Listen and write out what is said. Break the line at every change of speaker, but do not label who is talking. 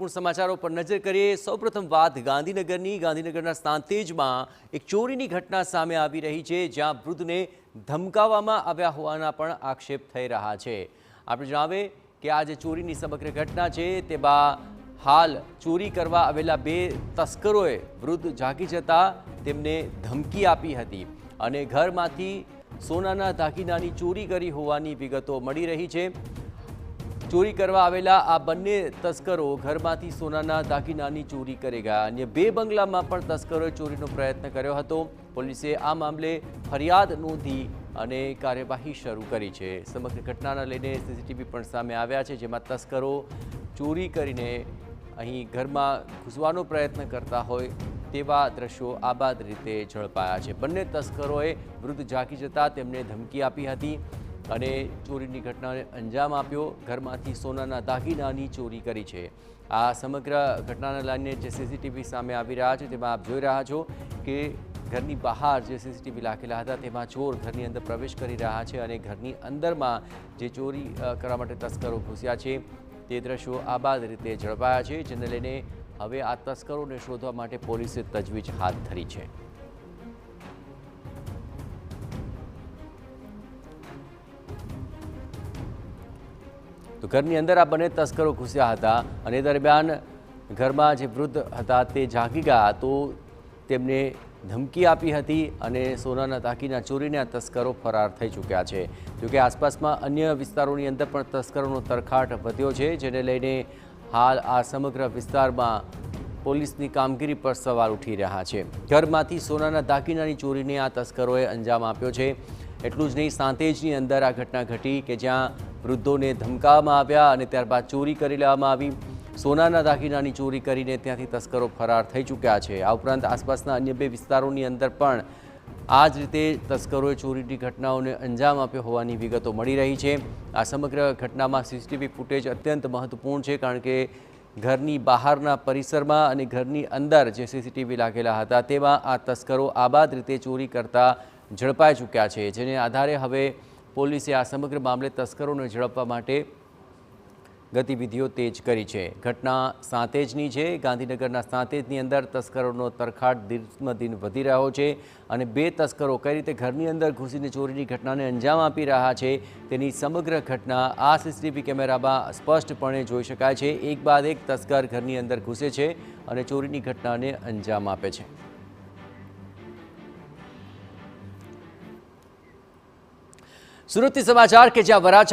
મહત્વપૂર્ણ સમાચારો પર નજર કરીએ। સૌપ્રથમ વાત ગાંધીનગરના સાંતેજમાં એક ચોરીની ઘટના સામે આવી રહી છે, જ્યાં વૃદ્ધને ધમકાવવામાં આવ્યા હોવાના પણ આક્ષેપ થઈ રહ્યા છે। આપણે જણાવીએ કે આ જે ચોરીની સમગ્ર ઘટના છે તેમાં હાલ ચોરી કરવા આવેલા બે તસ્કરોએ વૃદ્ધ જાગી જતા તેમને ધમકી આપી હતી અને ઘરમાંથી સોનાના દાગીનાની ચોરી કરી હોવાની વિગતો મળી રહી છે। ચોરી કરવા આવેલા આ બંને તસ્કરો ઘરમાંથી સોનાના દાગીનાની ચોરી કરી ગયા। અન્ય બે બંગલામાં પણ તસ્કરોએ ચોરીનો પ્રયત્ન કર્યો હતો। પોલીસે આ મામલે ફરિયાદ નોંધી અને કાર્યવાહી શરૂ કરી છે। સમગ્ર ઘટનાને લઈને સીસીટીવી પણ સામે આવ્યા છે, જેમાં તસ્કરો ચોરી કરીને અહીં ઘરમાં ઘૂસવાનો પ્રયત્ન કરતા હોય તેવા દ્રશ્યો આબાદ રીતે ઝડપાયા છે। બંને તસ્કરોએ વૃદ્ધ જાગી જતા તેમને ધમકી આપી હતી અને ચોરીની ઘટનાને અંજામ આપ્યો। ઘરમાંથી સોનાના દાગીનાની ચોરી કરી છે। આ સમગ્ર ઘટનાને લઈને જે સીસીટીવી સામે આવી રહ્યા છે તેમાં આપ જોઈ રહ્યા છો કે ઘરની બહાર જે સીસીટીવી લાગેલા હતા તેમાં ચોર ઘરની અંદર પ્રવેશ કરી રહ્યા છે અને ઘરની અંદરમાં જે ચોરી કરવા માટે તસ્કરો ઘૂસ્યા છે તે દ્રશ્યો આબાદ રીતે ઝડપાયા છે, જેને લઈને હવે આ તસ્કરોને શોધવા માટે પોલીસે તજવીજ હાથ ધરી છે। તો ઘરની અંદર આ બંને તસ્કરો ઘૂસ્યા હતા અને દરમિયાન ઘરમાં જે વૃદ્ધ હતા તે જાગી ગયા તો તેમને ધમકી આપી હતી અને સોનાના દાગીના ચોરીને આ તસ્કરો ફરાર થઈ ચૂક્યા છે। જોકે આસપાસમાં અન્ય વિસ્તારોની અંદર પણ તસ્કરોનો તરખાટ વધ્યો છે, જેને લઈને હાલ આ સમગ્ર વિસ્તારમાં પોલીસની કામગીરી પર સવાલ ઉઠી રહ્યા છે। ઘરમાંથી સોનાના દાગીનાની ચોરીને આ તસ્કરોએ અંજામ આપ્યો છે। એટલું જ નહીં, સાંતેજની અંદર આ ઘટના ઘટી કે જ્યાં વૃદ્ધોને ધમકાવવામાં આવ્યા અને ત્યારબાદ ચોરી કરી લેવામાં આવી। સોનાના દાગીનાની ચોરી કરીને ત્યાંથી તસ્કરો ફરાર થઈ ચૂક્યા છે। આ ઉપરાંત આસપાસના અન્ય બે વિસ્તારોની અંદર પણ આ જ રીતે તસ્કરોએ ચોરીની ઘટનાઓને અંજામ આપ્યો હોવાની વિગતો મળી રહી છે। આ સમગ્ર ઘટનામાં સીસીટીવી ફૂટેજ અત્યંત મહત્વપૂર્ણ છે, કારણ કે ઘરની બહારના પરિસરમાં અને ઘરની અંદર જે સીસીટીવી લાગેલા હતા તેમાં આ તસ્કરો આબાદ રીતે ચોરી કરતા ઝડપાઈ ચૂક્યા છે, જેને આધારે હવે પોલીસે આ સમગ્ર મામલે તસ્કરોને ઝડપવા માટે ગતિવિધિઓ તેજ કરી છે। ઘટના સાંતેજની છે। ગાંધીનગરના સાંતેજની અંદર તસ્કરોનો તરખાટ દિન વધી રહ્યો છે અને બે તસ્કરો કઈ રીતે ઘરની અંદર ઘૂસીને ચોરીની ઘટનાને અંજામ આપી રહ્યા છે તેની સમગ્ર ઘટના આ સીસીટીવી કેમેરામાં સ્પષ્ટપણે જોઈ શકાય છે। એક બાદ એક તસ્કર ઘરની અંદર ઘૂસે છે અને ચોરીની ઘટનાને અંજામ આપે છે। સુરતથી સમાચાર કે જ્યાં વરાછા